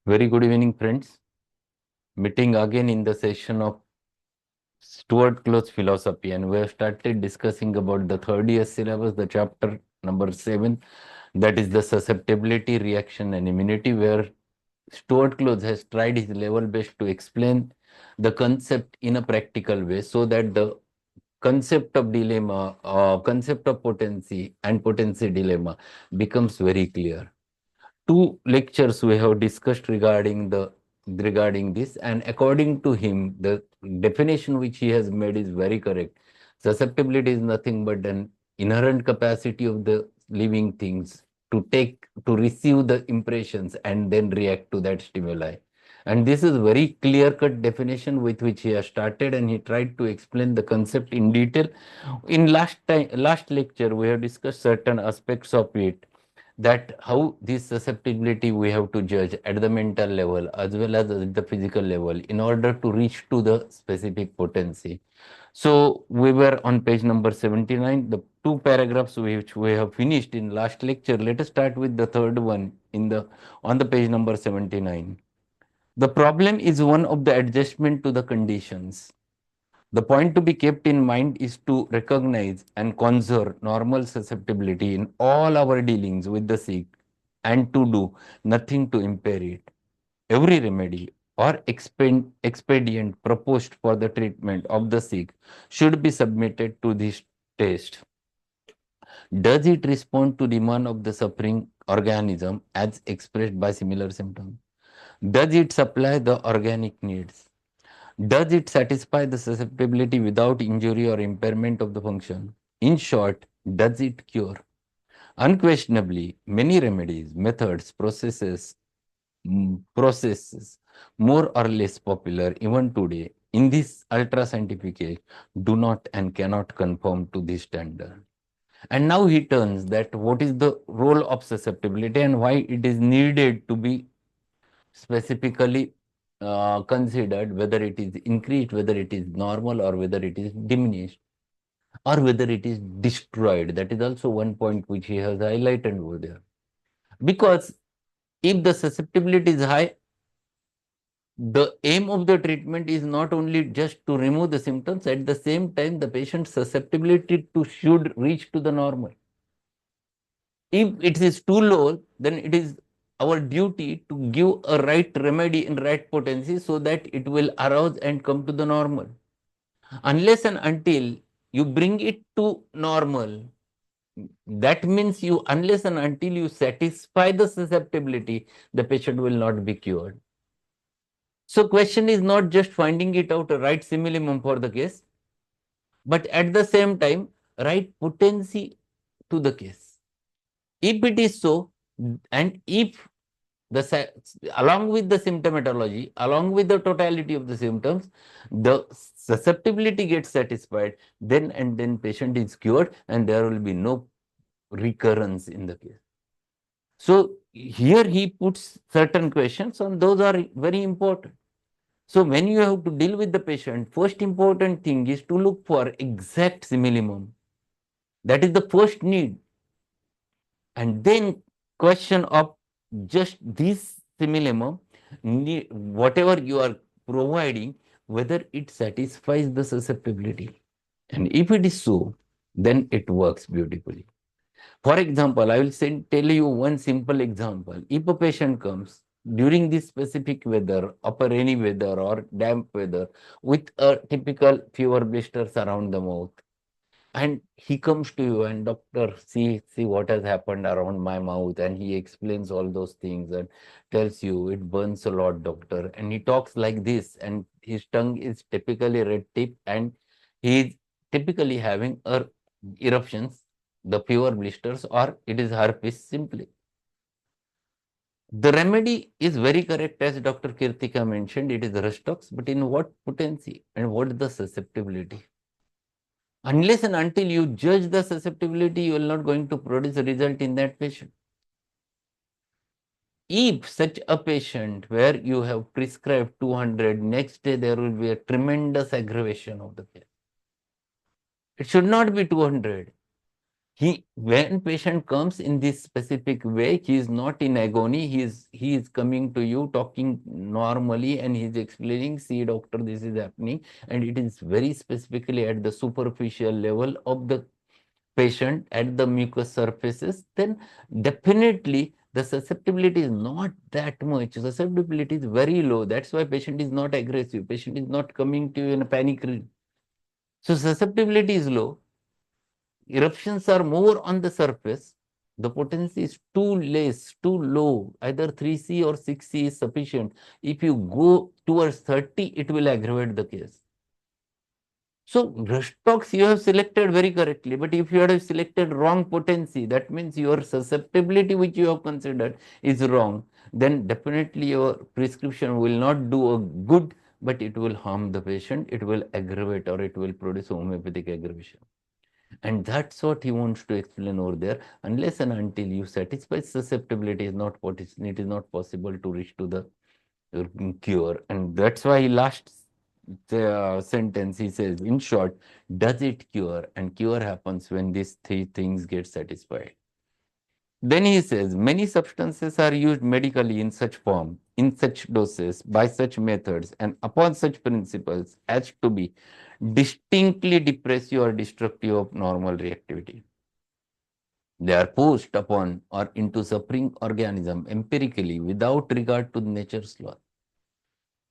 Very good evening, friends. Meeting again in the session of Stuart Close Philosophy, and we have started discussing about the third year syllabus, the chapter number 7, that is the susceptibility, reaction, and immunity, where Stuart Close has tried his level best to explain the concept in a practical way so that the concept of dilemma, concept of potency and potency dilemma becomes very clear. Two lectures we have discussed regarding this, and according to him the definition which he has made is very correct. Susceptibility is nothing but an inherent capacity of the living things to receive the impressions and then react to that stimuli. And this is very clear cut definition with which he has started, and he tried to explain the concept in detail. In last lecture we have discussed certain aspects of it, that how this susceptibility we have to judge at the mental level as well as at the physical level in order to reach to the specific potency. So we were on page number 79, the two paragraphs which we have finished in last lecture. Let us start with the third one on the page number 79. The problem is one of the adjustment to the conditions. The point to be kept in mind is to recognize and conserve normal susceptibility in all our dealings with the sick and to do nothing to impair it. Every remedy or expedient proposed for the treatment of the sick should be submitted to this test. Does it respond to demand of the suffering organism as expressed by similar symptoms? Does it supply the organic needs? Does it satisfy the susceptibility without injury or impairment of the function? In short, does it cure? Unquestionably, many remedies, methods, processes more or less popular even today in this ultra scientific age do not and cannot conform to this standard. And now he turns that what is the role of susceptibility and why it is needed to be specifically considered, whether it is increased, whether it is normal, or whether it is diminished, or whether it is destroyed. That is also one point which he has highlighted over there. Because if the susceptibility is high, the aim of the treatment is not only just to remove the symptoms, at the same time, the patient's susceptibility to should reach to the normal. If it is too low, then it is our duty to give a right remedy in right potency so that it will arouse and come to the normal. Unless and until you bring it to normal, that means unless and until you satisfy the susceptibility, the patient will not be cured. So question is not just finding it out a right simillimum for the case, but at the same time, right potency to the case. If it is so, and if along with the symptomatology, along with the totality of the symptoms, the susceptibility gets satisfied, then patient is cured and there will be no recurrence in the case. So here he puts certain questions and those are very important. So when you have to deal with the patient, first important thing is to look for exact simillimum. That is the first need. And then question of just this simillimum, whatever you are providing, whether it satisfies the susceptibility. And if it is so, then it works beautifully. For example, I will tell you one simple example. If a patient comes during this specific weather, upper rainy weather or damp weather, with a typical fever blisters around the mouth, and he comes to you and doctor, see what has happened around my mouth, and he explains all those things and tells you it burns a lot, doctor, and he talks like this, and his tongue is typically red tip, and he is typically having eruptions, the fever blisters, or it is herpes simply. The remedy is very correct, as Dr. Kirtika mentioned, it is Rustox, but in what potency and what is the susceptibility? Unless and until you judge the susceptibility, you are not going to produce a result in that patient. If such a patient where you have prescribed 200, next day there will be a tremendous aggravation of the case. It should not be 200. When patient comes in this specific way, he is not in agony. He is coming to you talking normally, and he is explaining, see doctor, this is happening, and it is very specifically at the superficial level of the patient, at the mucous surfaces. Then definitely the susceptibility is not that much. Susceptibility is very low. That's why patient is not aggressive. Patient is not coming to you in a panic. So susceptibility is low. Eruptions are more on the surface. The potency is too less, too low. Either 3C or 6C is sufficient. If you go towards 30, it will aggravate the case. So Rushtox you have selected very correctly, but if you have selected wrong potency, that means your susceptibility which you have considered is wrong, then definitely your prescription will not do a good, but it will harm the patient, it will aggravate, or it will produce homeopathic aggravation. And that's what he wants to explain over there. Unless and until you satisfy susceptibility, it is not possible to reach to the cure. And that's why last sentence he says, in short, does it cure? And cure happens when these three things get satisfied. Then he says, many substances are used medically in such form, in such doses, by such methods, and upon such principles as to be distinctly depressive or destructive of normal reactivity. They are pushed upon or into suffering organism empirically without regard to nature's law.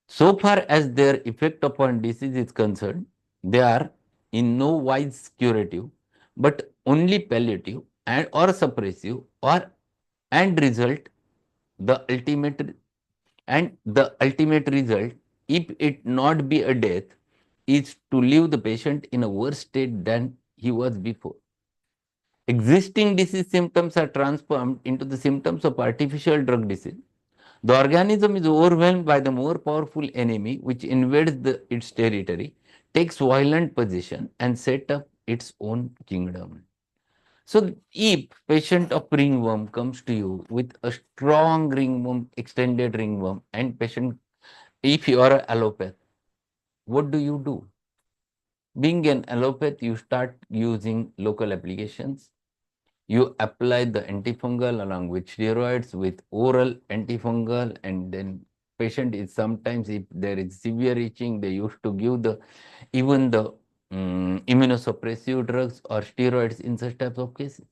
So far as their effect upon disease is concerned, they are in no wise curative, but only palliative and or suppressive, or and result the ultimate the ultimate result, if it not be a death, is to leave the patient in a worse state than he was before. Existing disease symptoms are transformed into the symptoms of artificial drug disease. The organism is overwhelmed by the more powerful enemy which invades its territory, takes violent possession, and set up its own kingdom. So, if patient of ringworm comes to you with a strong ringworm, extended ringworm, and patient, if you are an allopath, what do? Being an allopath, you start using local applications. You apply the antifungal along with steroids, with oral antifungal, and then patient is sometimes, if there is severe itching, they used to give the even the immunosuppressive drugs or steroids in such types of cases.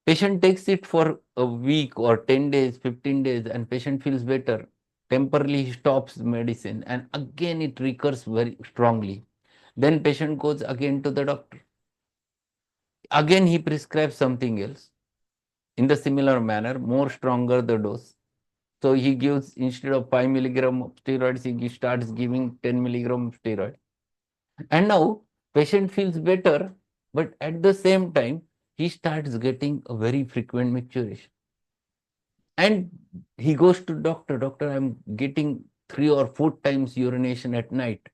Patient takes it for a week or 10 days, 15 days, and patient feels better. Temporarily he stops medicine, and again it recurs very strongly. Then patient goes again to the doctor. Again he prescribes something else in the similar manner, more stronger the dose. So he gives, instead of 5 milligram of steroids, he starts giving 10 milligram of steroid. And now patient feels better, but at the same time, he starts getting a very frequent micturition. And he goes to doctor, I'm getting 3 or 4 times urination at night.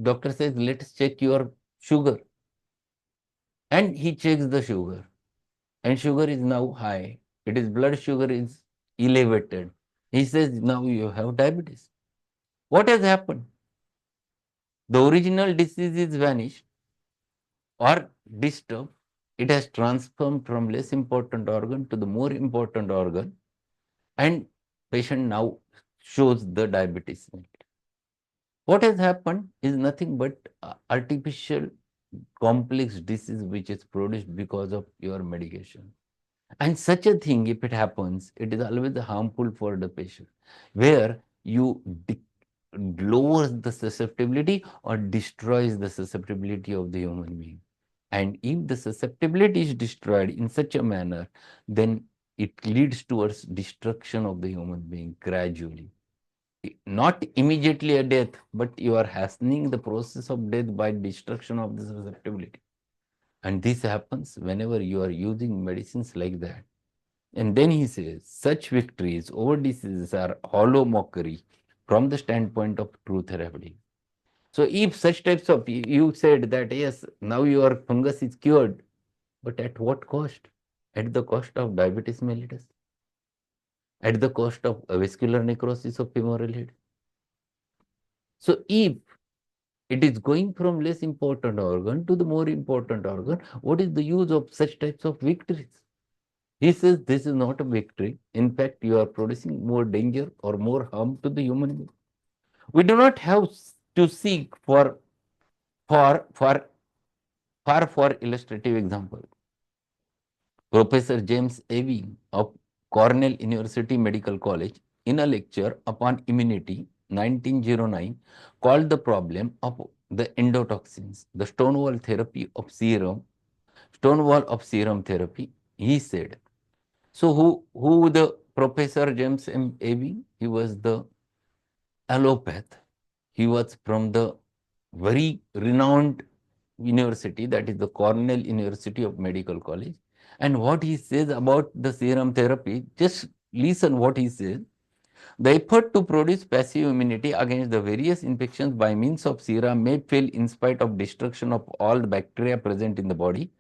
Doctor says, let's check your sugar. And he checks the sugar. And sugar is now high. It is blood sugar is elevated. He says, now you have diabetes. What has happened? The original disease is vanished or disturbed. It has transformed from less important organ to the more important organ, and patient now shows the diabetes. What has happened is nothing but artificial complex disease which is produced because of your medication. And such a thing, if it happens, it is always harmful for the patient, where you lowers the susceptibility or destroys the susceptibility of the human being. And if the susceptibility is destroyed in such a manner, then it leads towards destruction of the human being gradually. Not immediately a death, but you are hastening the process of death by destruction of the susceptibility. And this happens whenever you are using medicines like that. And then he says, such victories over diseases are hollow mockery from the standpoint of true therapy. So if such types of, you said that, yes, now your fungus is cured, but at what cost? At the cost of diabetes mellitus, at the cost of vascular necrosis of femoral head. So if It is going from less important organ to the more important organ. What is the use of such types of victories? He says this is not a victory. In fact, you are producing more danger or more harm to the human being. We do not have to seek for for for illustrative example. Professor James Ewing of Cornell University Medical College, in a lecture upon immunity 1909, called the problem of the endotoxins the stonewall of serum therapy. He said, so who the Professor James M. Ewing? He was the allopath. He was from the very renowned university, that is the Cornell University of Medical College. And what he says about the serum therapy, just listen what he says. The effort to produce passive immunity against the various infections by means of serum may fail in spite of destruction of all the bacteria present in the body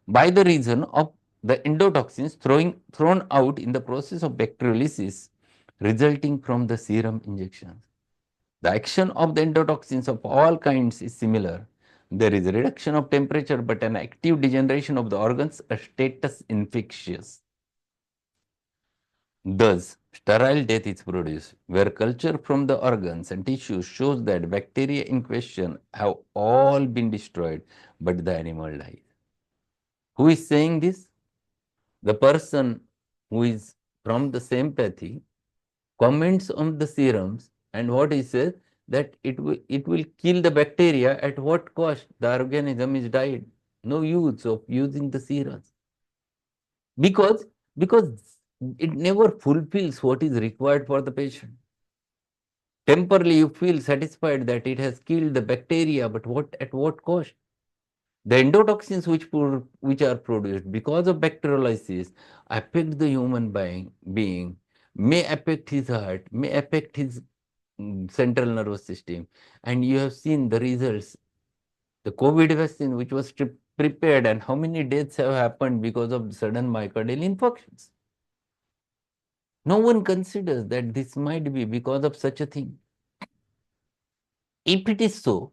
by the reason of the endotoxins thrown out in the process of bacteriolysis resulting from the serum injections. The action of the endotoxins of all kinds is similar. There is a reduction of temperature but an active degeneration of the organs, a status infectious. Thus, sterile death is produced, where culture from the organs and tissues shows that bacteria in question have all been destroyed, but the animal dies. Who is saying this? The person who is from the same pathy comments on the serums, and what he says that it will kill the bacteria at what cost? The organism is died. No use of using the serums because it never fulfills what is required for the patient. Temporarily you feel satisfied that it has killed the bacteria, but at what cost? The endotoxins which are produced because of bacteriolysis affect the human being, may affect his heart, may affect his central nervous system. And you have seen the results. The COVID vaccine which was prepared, and how many deaths have happened because of sudden myocardial infarctions. No one considers that this might be because of such a thing. If it is so,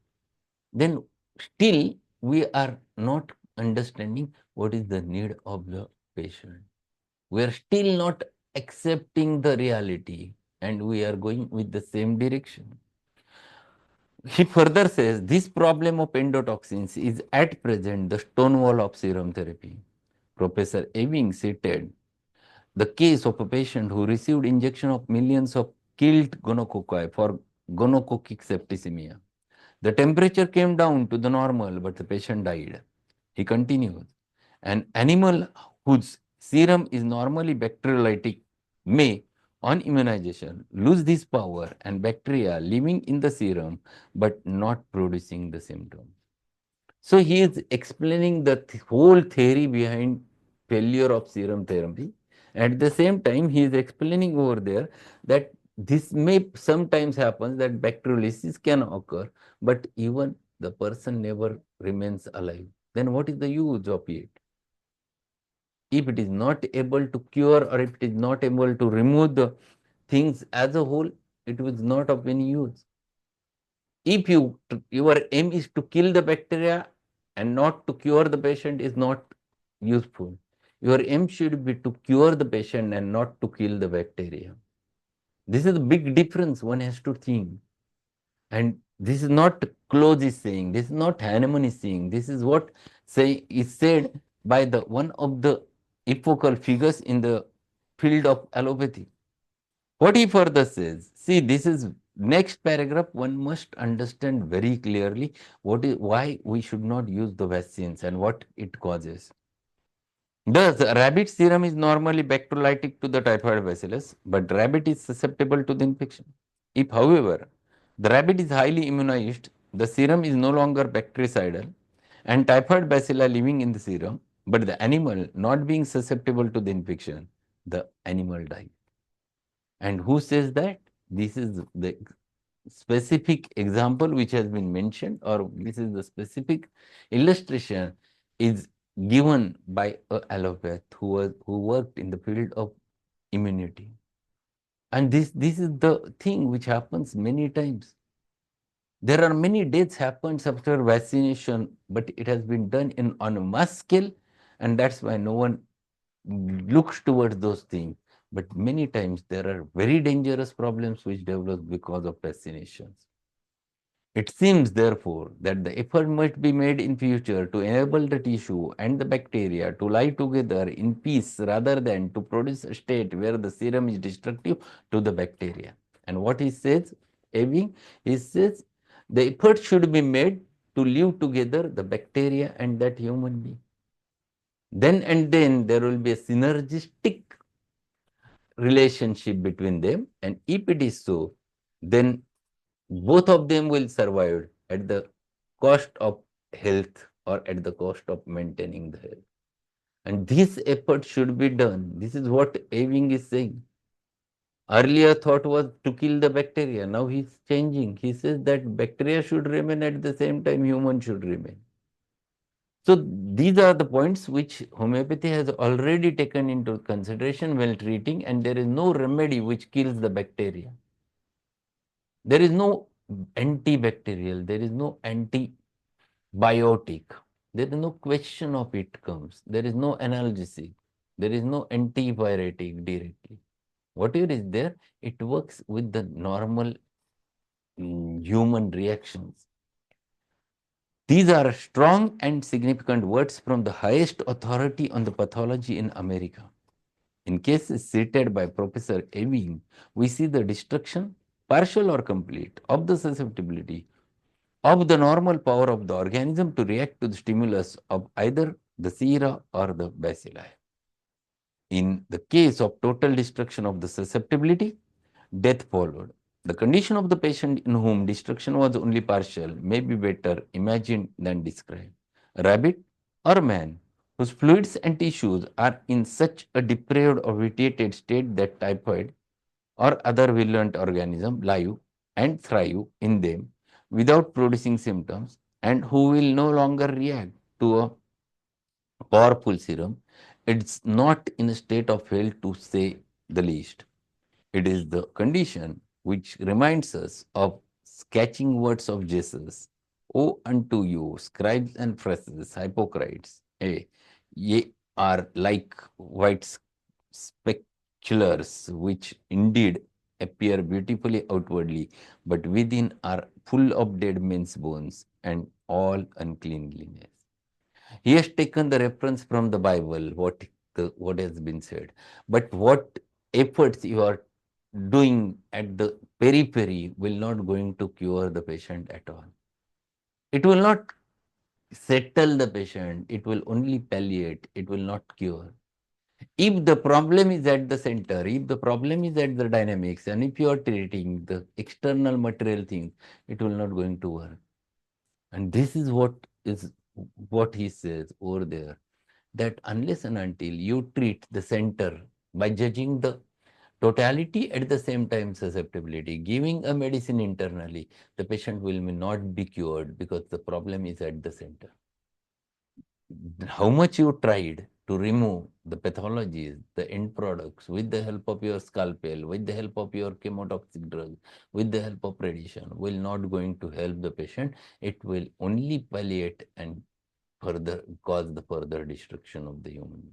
then still we are not understanding what is the need of the patient. We are still not accepting the reality and we are going with the same direction. He further says this problem of endotoxins is at present the stonewall of serum therapy. Professor Ewing cited the case of a patient who received injection of millions of killed gonococci for gonococcic septicemia. The temperature came down to the normal, but the patient died. He continues, an animal whose serum is normally bacteriolytic may, on immunization, lose this power and bacteria living in the serum but not producing the symptoms. So he is explaining the whole theory behind failure of serum therapy. At the same time, he is explaining over there that this may sometimes happen that bacteriolysis can occur, but even the person never remains alive. Then what is the use of it? If it is not able to cure or if it is not able to remove the things as a whole, it was not of any use. If your aim is to kill the bacteria and not to cure the patient is not useful. Your aim should be to cure the patient and not to kill the bacteria. This is a big difference one has to think. And this is not Close is saying, this is not Hahnemann is saying, this is what is said by the one of the epochal figures in the field of allopathy. What he further says, see, this is next paragraph, one must understand very clearly why we should not use the vaccines and what it causes. Thus, rabbit serum is normally bacteriolytic to the typhoid bacillus, but rabbit is susceptible to the infection. If, however, the rabbit is highly immunized, the serum is no longer bactericidal and typhoid bacilli living in the serum, but the animal not being susceptible to the infection, the animal dies. And who says that? This is the specific example which has been mentioned, or this is the specific illustration is given by a allopath who worked in the field of immunity. And this is the thing which happens many times. There are many deaths happens after vaccination, but it has been done on a mass scale, and that's why no one looks towards those things. But many times there are very dangerous problems which develop because of vaccinations. It seems, therefore, that the effort must be made in future to enable the tissue and the bacteria to lie together in peace rather than to produce a state where the serum is destructive to the bacteria. And what he says, Ewing, he says the effort should be made to live together the bacteria and that human being. Then and then there will be a synergistic relationship between them, and if it is so, then both of them will survive at the cost of health or at the cost of maintaining the health. And this effort should be done. This is what Ewing is saying. Earlier thought was to kill the bacteria. Now he's changing. He says that bacteria should remain at the same time human should remain. So these are the points which homeopathy has already taken into consideration while treating, and there is no remedy which kills the bacteria. There is no antibacterial, there is no antibiotic. There is no question of it comes. There is no analgesic. There is no antipyretic directly. Whatever is there, it works with the normal human reactions. These are strong and significant words from the highest authority on the pathology in America. In cases cited by Professor Ewing, we see the destruction, partial or complete, of the susceptibility of the normal power of the organism to react to the stimulus of either the sera or the bacilli. In the case of total destruction of the susceptibility, death followed. The condition of the patient in whom destruction was only partial may be better imagined than described. A rabbit or a man whose fluids and tissues are in such a depraved or vitiated state that typhoid or other virulent organism live and thrive in them without producing symptoms, and who will no longer react to a powerful serum, it's not in a state of health to say the least. It is the condition which reminds us of sketching words of Jesus. O unto you, scribes and Pharisees, hypocrites, ye are like white speculars, which indeed appear beautifully outwardly, but within are full of dead men's bones and all uncleanliness. He has taken the reference from the Bible, what has been said. But what efforts you are doing at the periphery will not going to cure the patient at all. It will not settle the patient. It will only palliate. It will not cure. If the problem is at the center, if the problem is at the dynamics, and if you are treating the external material things, it will not going to work. And this is what he says over there, that unless and until you treat the center by judging the totality at the same time susceptibility, giving a medicine internally, the patient will not be cured because the problem is at the center. How much you tried to remove the pathologies, the end products, with the help of your scalpel, with the help of your chemotoxic drug, with the help of radiation, will not going to help the patient. It will only palliate and further cause the further destruction of the human.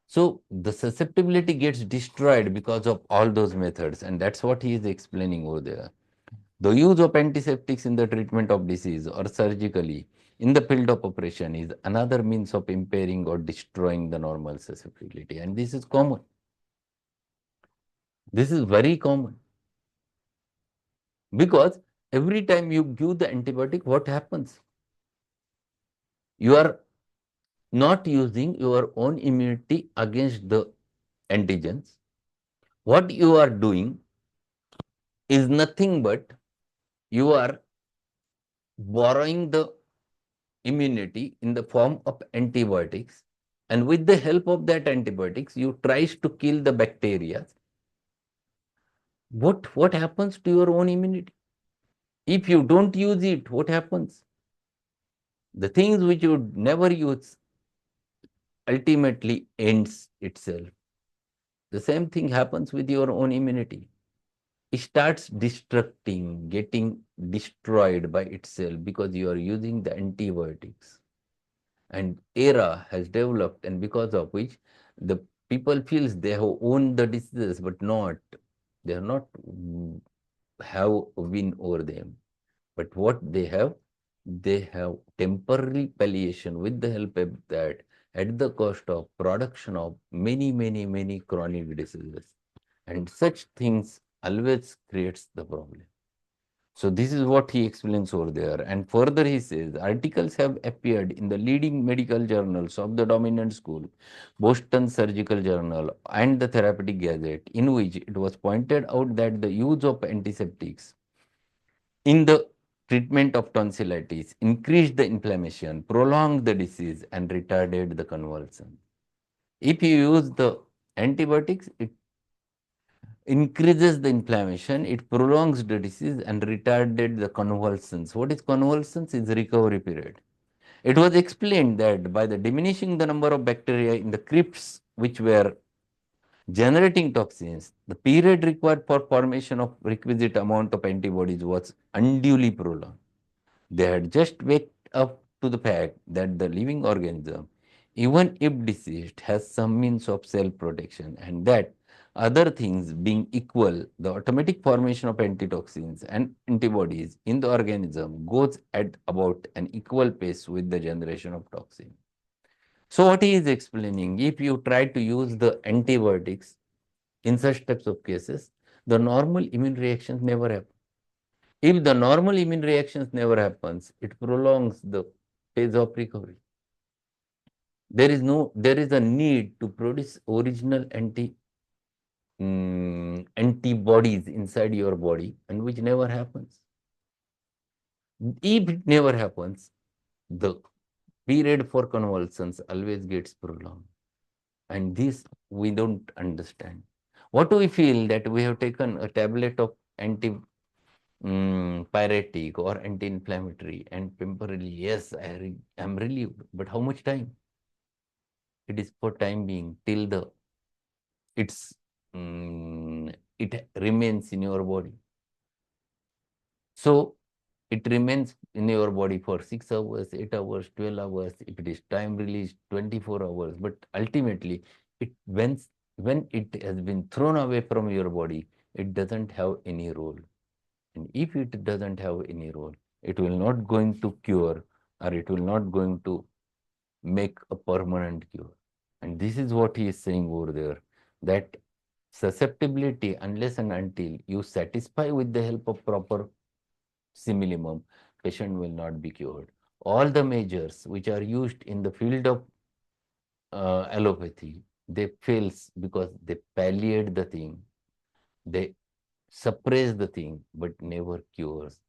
So the susceptibility gets destroyed because of all those methods, and that's what he is explaining over there. The use of antiseptics in the treatment of disease or surgically in the field of operation is another means of impairing or destroying the normal susceptibility, and this is common. This is very common because every time you give the antibiotic, what happens? You are not using your own immunity against the antigens. What you are doing is nothing but you are borrowing the immunity in the form of antibiotics, and with the help of that antibiotics you tries to kill the bacteria. What happens to your own immunity? If you don't use it, what happens? The things which you never use ultimately ends itself. The same thing happens with your own immunity. it starts destructing, getting destroyed by itself because you are using the antibiotics. And era has developed, and because of which the people feels they have owned the diseases, but not, they are not have a win over them. But what they have temporary palliation with the help of that at the cost of production of many chronic diseases. And such things always creates the problem. So this is what he explains over there. And further he says, articles have appeared in the leading medical journals of the dominant school, Boston Surgical Journal and the Therapeutic Gazette, in which it was pointed out that the use of antiseptics in the treatment of tonsillitis increased the inflammation, prolonged the disease, and retarded the convulsion. If you use the antibiotics, it increases the inflammation, it prolongs the disease and retarded the convulsions. What is convulsions? Is recovery period. It was explained that by the diminishing the number of bacteria in the crypts which were generating toxins, the period required for formation of requisite amount of antibodies was unduly prolonged. They had just waked up to the fact that the living organism, even if deceased, has some means of self-protection, and that other things being equal, the automatic formation of antitoxins and antibodies in the organism goes at about an equal pace with the generation of toxin. So what he is explaining, if you try to use the antibiotics in such types of cases, the normal immune reactions never happen. If the normal immune reactions never happens, it prolongs the phase of recovery. There is a need to produce original antibodies inside your body, and which never happens. If it never happens, the period for convulsions always gets prolonged. And this we don't understand. What do we feel that we have taken a tablet of pyretic or anti-inflammatory and temporarily, yes, I am relieved. But how much time? It is for time being till the it's it remains in your body. So it remains in your body for 6 hours, 8 hours, 12 hours. If it is time released, 24 hours. But ultimately, it when it has been thrown away from your body, it doesn't have any role. And if it doesn't have any role, it will not going to cure, or it will not going to make a permanent cure. And this is what he is saying over there, that susceptibility, unless and until you satisfy with the help of proper similimum, patient will not be cured. All the measures which are used in the field of allopathy, they fails because they palliate the thing, they suppress the thing, but never cures.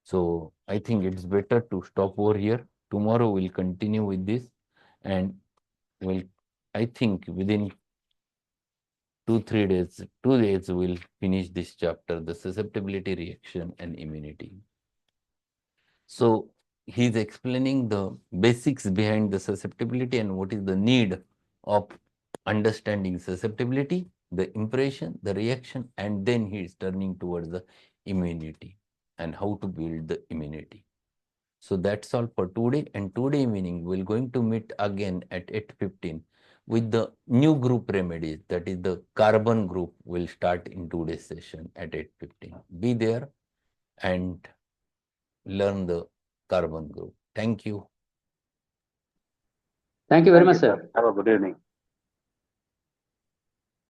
So I think it's better to stop over here. Tomorrow we'll continue with this, and we'll, I think within 2 days we'll finish this chapter, the susceptibility, reaction, and immunity. So he's explaining the basics behind the susceptibility and what is the need of understanding susceptibility, the impression, the reaction, and then he's turning towards the immunity and how to build the immunity. So that's all for today. And today evening, we're going to meet again at 8:15 with the new group remedies. That is the carbon group will start in today's session at 8:15. Be there and learn the carbon group. Thank you. Thank you very Thank much, you, sir. sir. Have a good evening.